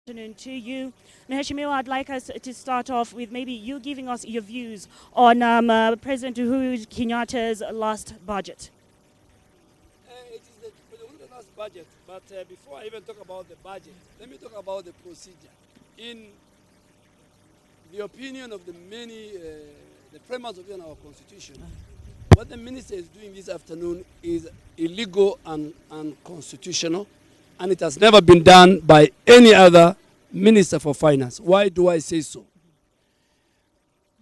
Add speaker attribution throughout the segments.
Speaker 1: Afternoon to you. Mheshimiwa, I'd like us to start off with maybe you giving us your views on President Uhuru Kenyatta's last budget.
Speaker 2: It is the last budget, but before I even talk about the budget, let me talk about the procedure. In the opinion of the many, the framers of our constitution, what the minister is doing this afternoon is illegal and unconstitutional, and it has never been done by any other minister for finance. Why do I say so?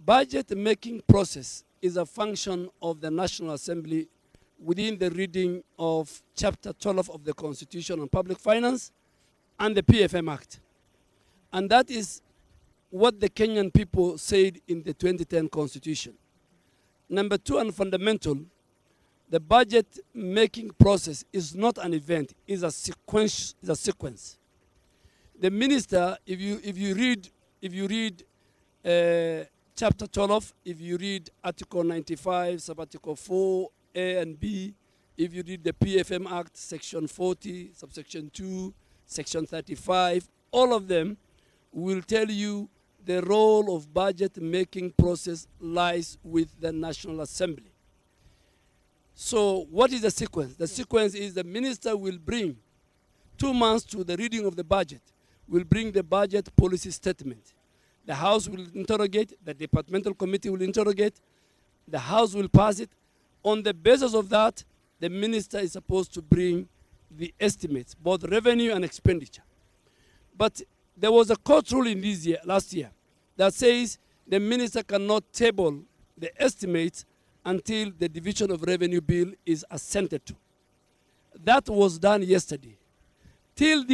Speaker 2: Budget making process is a function of the National Assembly within the reading of Chapter 12 of the Constitution on Public Finance and the PFM Act. And that is what the Kenyan people said in the 2010 Constitution. Number two, and fundamental, the budget making process is not an event, it's a sequence. The minister, if you read chapter 12, if you read Article 95, Sub-Article 4, A and B, if you read the PFM Act, Section 40, Subsection 2, Section 35, all of them will tell you the role of budget making process lies with the National Assembly. So what is the sequence? The sequence is the minister will bring 2 months to the reading of the budget, will bring the budget policy statement. The House will interrogate, the departmental committee will interrogate, the House will pass it. On the basis of that, the minister is supposed to bring the estimates, both revenue and expenditure. But there was a court ruling last year that says the minister cannot table the estimates until the division of revenue bill is assented to. That was done yesterday. Till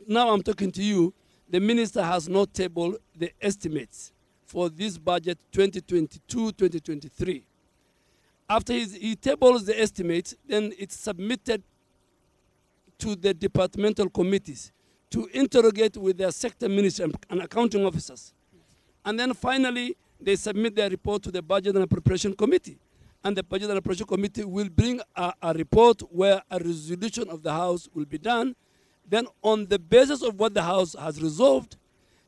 Speaker 2: now I'm talking to you, the minister has not tabled the estimates for this budget 2022-2023. After he tables the estimates, then it's submitted to the departmental committees to interrogate with their sector ministers and accounting officers. And then finally, they submit their report to the Budget and Appropriation Committee. And the Budget and Appropriation Committee will bring a report where a resolution of the House will be done. Then on the basis of what the House has resolved,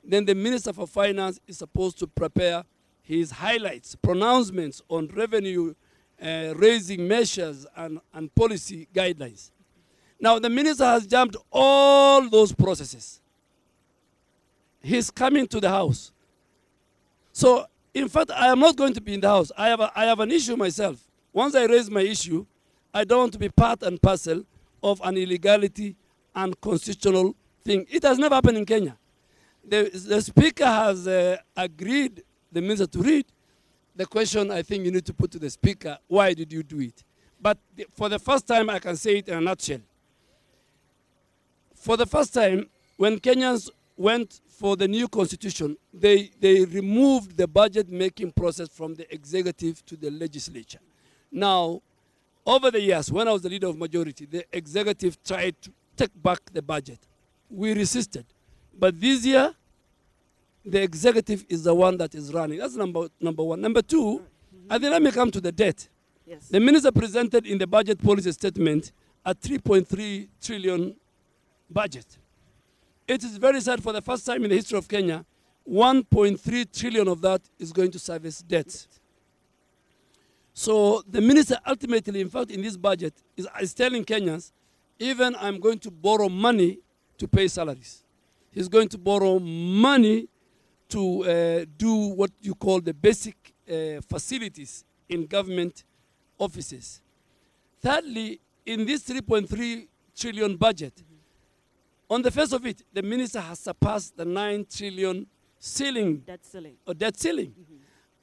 Speaker 2: then the Minister for Finance is supposed to prepare his highlights, pronouncements on revenue raising measures and policy guidelines. Now the Minister has jumped all those processes. He's coming to the House. So, in fact, I am not going to be in the House. I have an issue myself. Once I raise my issue, I don't want to be part and parcel of an illegality and constitutional thing. It has never happened in Kenya. The Speaker has agreed the minister to read. The question I think you need to put to the Speaker, why did you do it? But for the first time, I can say it in a nutshell. For the first time, when Kenyans went for the new constitution, they removed the budget making process from the executive to the legislature. Now, over the years, when I was the leader of majority, the executive tried to take back the budget. We resisted. But this year, the executive is the one that is running. That's number one. Number two, and then let me come to the debt.
Speaker 1: Yes.
Speaker 2: The minister presented in the budget policy statement a 3.3 trillion budget. It is very sad, for the first time in the history of Kenya, 1.3 trillion of that is going to service debt. So the minister ultimately, in fact, in this budget, is telling Kenyans, even I'm going to borrow money to pay salaries. He's going to borrow money to do what you call the basic facilities in government offices. Thirdly, in this 3.3 trillion budget, on the face of it, the minister has surpassed the 9 trillion ceiling. Debt ceiling.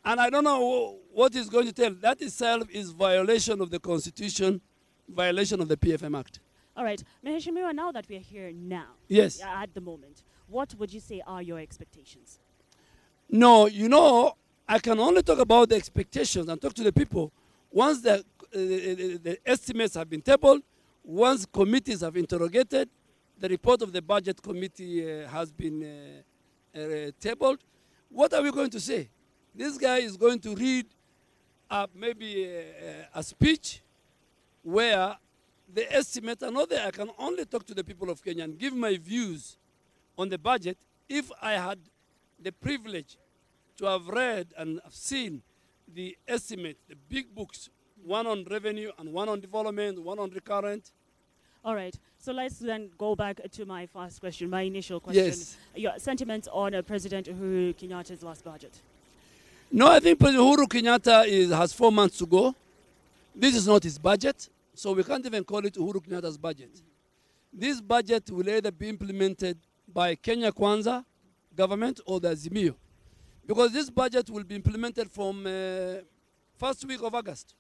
Speaker 2: And I don't know what he's going to tell. That itself is violation of the Constitution, violation of the PFM Act.
Speaker 1: All right. Mheshimiwa, now that we are here now,
Speaker 2: yes,
Speaker 1: at the moment, what would you say are your expectations?
Speaker 2: No, you know, I can only talk about the expectations and talk to the people. Once the estimates have been tabled, once committees have interrogated, the report of the budget committee has been tabled. What are we going to say? This guy is going to read maybe a speech where the estimates are not there. I can only talk to the people of Kenya and give my views on the budget, if I had the privilege to have read and have seen the estimate, the big books, one on revenue and one on development, one on recurrent.
Speaker 1: All right. So let's then go back to my first question, my initial question.
Speaker 2: Yes.
Speaker 1: Your sentiments on President Uhuru Kenyatta's last budget.
Speaker 2: No, I think President Uhuru Kenyatta has 4 months to go. This is not his budget, so we can't even call it Uhuru Kenyatta's budget. This budget will either be implemented by Kenya Kwanza government or the Azimio, because this budget will be implemented from first week of August.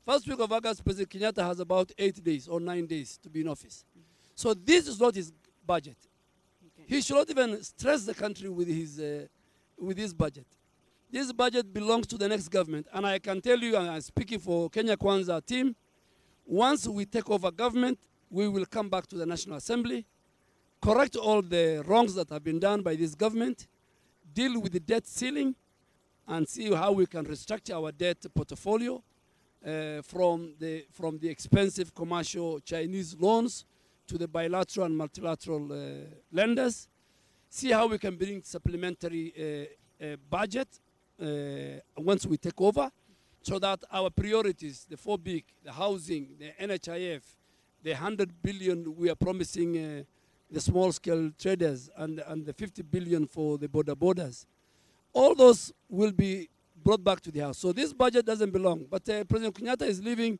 Speaker 2: First week of August, President Kenyatta has about 8 days or 9 days to be in office. So this is not his budget. Okay. He should not even stress the country with his budget. This budget belongs to the next government. And I can tell you, and I'm speaking for Kenya Kwanza team, once we take over government, we will come back to the National Assembly, correct all the wrongs that have been done by this government, deal with the debt ceiling, and see how we can restructure our debt portfolio from the expensive commercial Chinese loans to the bilateral and multilateral lenders. See how we can bring supplementary budget once we take over, so that our priorities, the 4 big, the housing, the NHIF, the 100 billion we are promising the small-scale traders, and the 50 billion for the borders, all those will be brought back to the House. So this budget doesn't belong. But President Kenyatta is leaving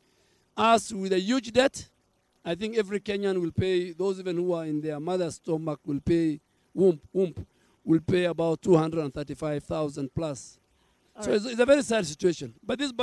Speaker 2: us with a huge debt. I think every Kenyan will pay, those even who are in their mother's stomach will pay, will pay about 235,000 plus. So it's a very sad situation. But this budget